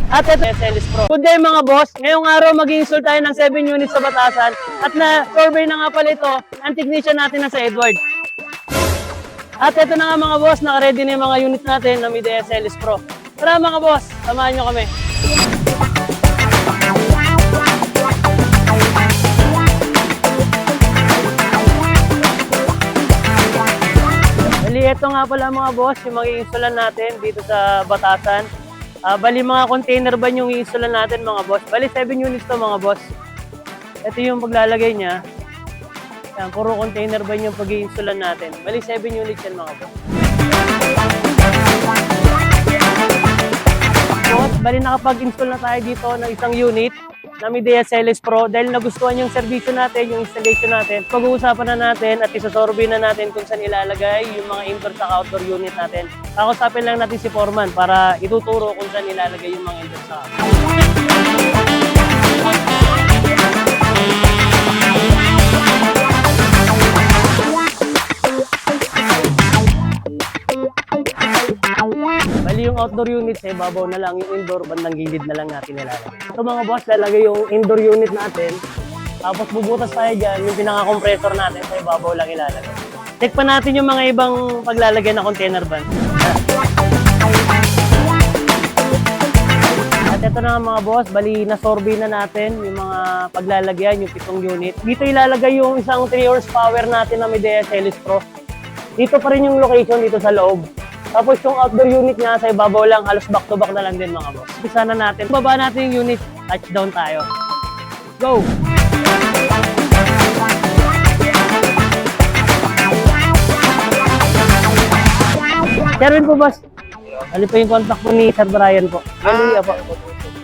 At ito, SLS Pro. Good day mga boss. Ngayong araw mag-install tayo ng 7 units sa Batasan. At na-survey na nga pala ito ang technician natin na sa Edward. At ito na nga mga boss, naka-ready na yung mga units natin na Midea SLS Pro. Tara mga boss, samahan nyo kami. Bali, ito nga pala mga boss, yung mga i-installan natin dito sa Batasan. Bali mga container ban yung i-installan natin mga boss. Bali 7 units to mga boss. Ito yung paglalagay niya. Yan, puro container ban yung pag-i-installan natin. Bali 7 units yan mga boss. Boss, bali nakapag-install na tayo dito ng isang unit na Midea SLS Pro dahil nagustuhan yung servisyo natin, yung installation natin. Pag-uusapan na natin at isasorby na natin kung saan ilalagay yung mga indoor sa outdoor unit natin. Kakusapin lang natin si Foreman para ituturo kung saan ilalagay yung mga indoor sa outdoor. Bali yung outdoor unit sa ibabaw na lang, yung indoor bandang gilid na lang natin ilalagay. So mga boss, lalagay yung indoor unit natin. Tapos bubutas tayo dyan, yung pinaka-compressor natin sa ibabaw lang ilalagay. Check pa natin yung mga ibang paglalagay na container van. At ito na mga boss, bali na-survey na natin yung mga paglalagyan, yung 7 unit. Dito ilalagay yung isang 3 horsepower natin na Midea SLS Pro. Dito pa rin yung location dito sa loob. Tapos yung outdoor unit niya sa ibabaw lang, halos back to back na lang din mga boss. Umpisa na natin. Baba natin yung unit, touchdown tayo. Go! Sherwin po boss. Bali po yung contact po ni Sir Brian po. Bali po.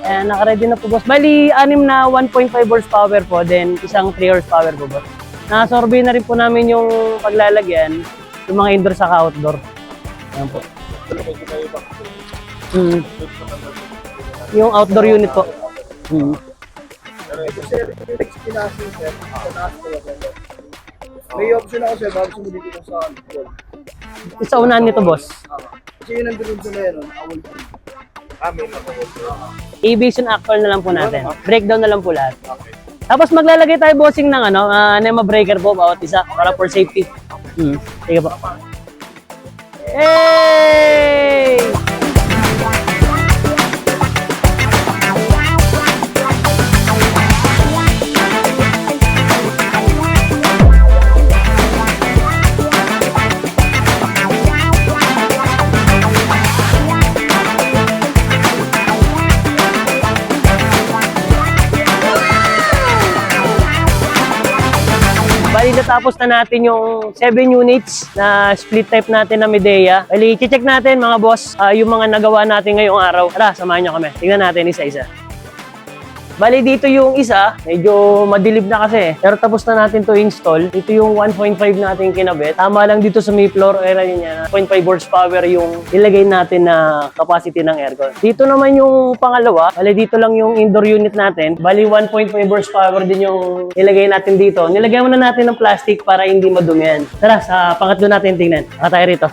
Ayan, naka-ready na po boss. Bali, 6 na 1.5 horsepower po, then isang 3 horsepower po boss. Na-survey na rin po namin yung paglalagyan, yung mga indoor sa outdoor. Ayan po. Yung outdoor unit po. May option ako sir, bago sumuli ko sa wall. Isa unahan nito boss. Kasi yun ang dirun sa meron, awal po. May nakawal po. Aviation actual na lang po natin. Breakdown na lang po lahat. Tapos maglalagay tayo bossing ng NEMA breaker po bawat isa para for safety. Sige po. Hey! Bali, natapos na natin yung 7 units na split type natin na Midea. Bali, check natin mga boss yung mga nagawa natin ngayong araw. Tara, samahan nyo kami. Tingnan natin isa-isa. Bali, dito yung isa, medyo madilib na kasi. Pero tapos na natin to install. Ito yung 1.5 natin kinabit. Tama lang dito sa may floor area niya na 0.5 horsepower yung ilagay natin na capacity ng aircon. Dito naman yung pangalawa. Bali, dito lang yung indoor unit natin. Bali, 1.5 horsepower din yung ilagay natin dito. Nilagay muna natin ng plastic para hindi madumihan. Tara, sa pangatlo natin tingnan. Tayo rito.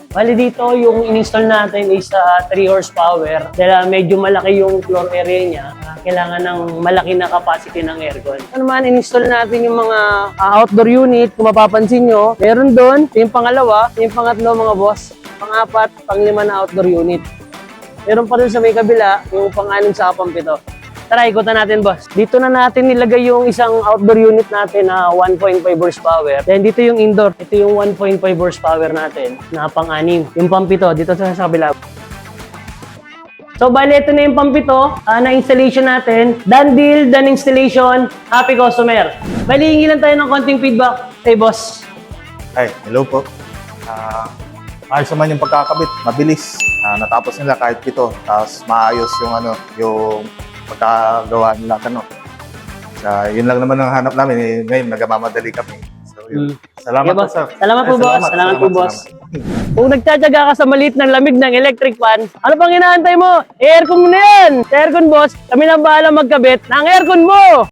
Bali dito, yung in-install natin is 3 horsepower. Dahil medyo malaki yung floor area niya, kailangan ng malaki na capacity ng aircon. Ano naman, in-install natin yung mga outdoor unit. Kung mapapansin nyo, meron doon. Yung pangalawa, yung pangatlo mga boss. Pang-apat, pang-5 na outdoor unit. Meron pa rin sa may kabila, yung pang-6 sa pang-7. Tara, ikutan natin boss. Dito na natin nilagay yung isang outdoor unit natin na 1.5 horsepower. Then dito yung indoor. Ito yung 1.5 horsepower natin na pang-6. Yung pang-7 dito sa kabila. So bali, ito na yung pang-7 na installation natin. Done deal, done installation. Happy customer. Bali, hingi lang tayo ng konting feedback kay boss. Ay, hello po. Ayos naman yung pagkakabit. Mabilis. Natapos nila kahit 7. Tapos maayos yung yung pagkagawa nila yun lang naman ang hanap namin. Ngayon, nagmamadali kami. So, yun. Salamat po, sir. Salamat po, boss. Salamat po, boss. Kung nagtsatsaga ka sa maliit ng lamig ng electric fan, ano pang inaantay mo? Aircon mo na yan! Sa aircon, boss, kami na bahala magkabit ng aircon mo!